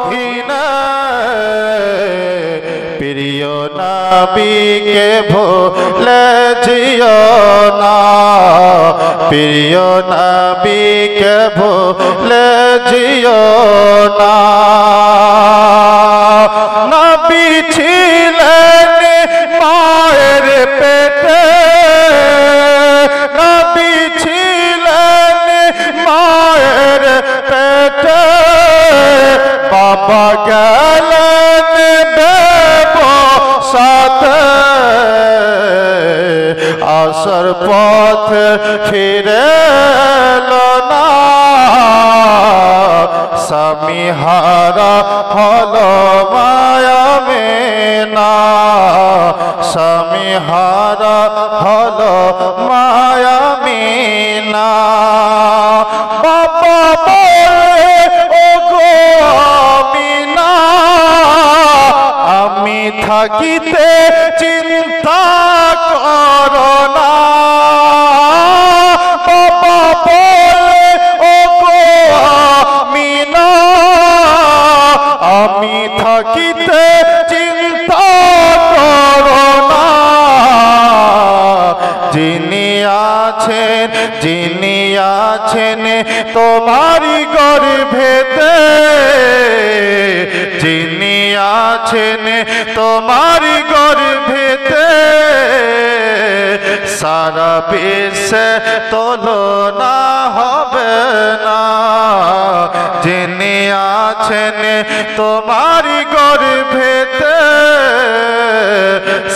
অধীনে প্রিয় নবীকে ভুলে যেও না প্রিয় নবীকে ভুলে যেও না নবী ছিলেন মায়ের পেটে নবী ছিলেন মায়ের পেটে বাবা গেলেন বেবসাতে আসর পথ ফিরে এলো না স্বামী হারা হলো মায়ামিনা স্বামী হারা হলো মায়ামিনা বাবা বলে ও গো আমিনা আমি থাকিতে চিন্তা করো না বাবা বলে ও গো আমিনা আমি থাকিতে চিন্তা করো না যিনি আছেন তোমারি গর্ভেতে যিনি আছেন তোমারি গর্ভেতে সারা বিশ্বে তুলনা হবে না যিনি আছেন তোমারি গর্ভেতে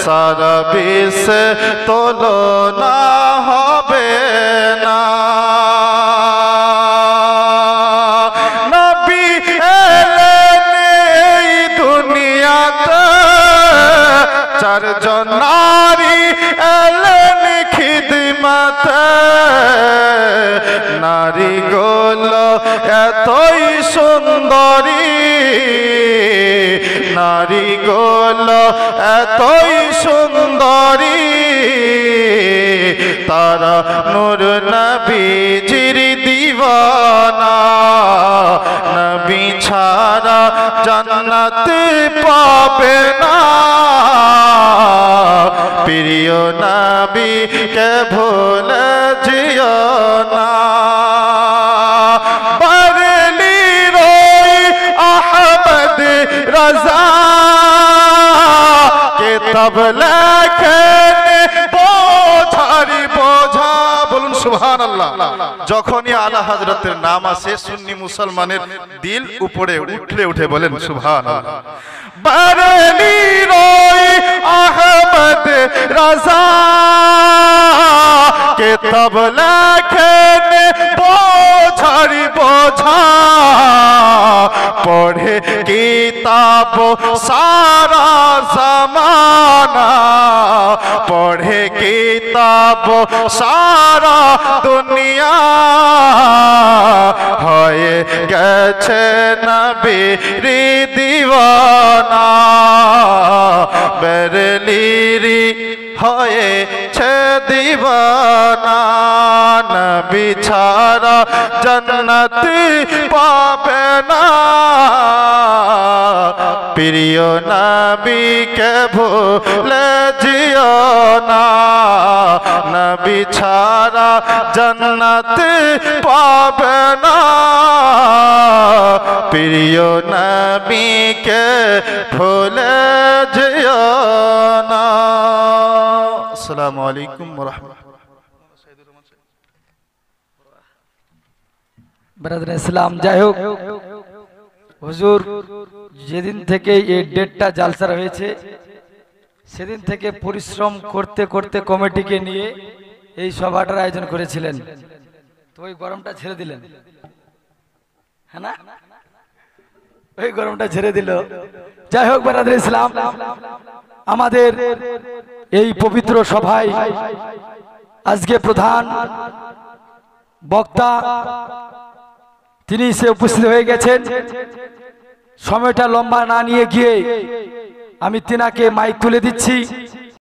সারা বিশ্বে তুলনা হবে না নবী এলেন এই দুনিয়াতে চারজন নারী এলেন খিদমতে নারী গুলো এতই সুন্দরী নারী গুলো এতই সুন্দরী তারা নূর নবীজির দিওয়ানা নবী ছাড়া জান্নাত পাবে না প্রিয় নবীকে ভুলে যেও না বরেলি রই আহমদ রাজা কিতাব লেখেন বোঝারি বোঝা বলুন সুবহানাল্লাহ যখনই আলা হযরতের নাম আসে সুন্নি মুসলমানের দিল উপরে উঠে বলেন সুবহানাল্লাহ বরেলি রই আহমদ রাজা কিতাব লেখেন বোঝারি বোঝা পড়ে কিতাব সারা জমানা পড়ে কিতাব সারা দুনিয়া হয়ে গেছে নবীর দিওয়ানা বেরেলিরি হয়েছে দিওয়ানা নবী ছাড়া জান্নাত পাবে না প্রিয় নবীকে ভুলে যেও না নবী ছাড়া জান্নাত পাবে না প্রিয় নবীকে ভুলে যেও না আসসালামু আলাইকুম ওয়া রাহমাতুল্লাহ ব্রাদার ইসলাম যাই হোক হুজুর যেদিন থেকে এই ডেটটা জালসার হয়েছে সেদিন থেকে পরিশ্রম করতে করতে কমিটিকে নিয়ে এই সভাটার আয়োজন করেছিলেন তো ওই গরমটা ছেড়ে দিলেন হ্যাঁ না ওই গরমটা ছেড়ে দিল যাই হোক ব্রাদার ইসলাম আমাদের এই পবিত্র সভায় আজকে প্রধান বক্তা তিনি সে উপস্থিত হয়ে গেছেন সময়টা লম্বা না নিয়ে গিয়ে আমি তিনাকে মাইক তুলে দিচ্ছি।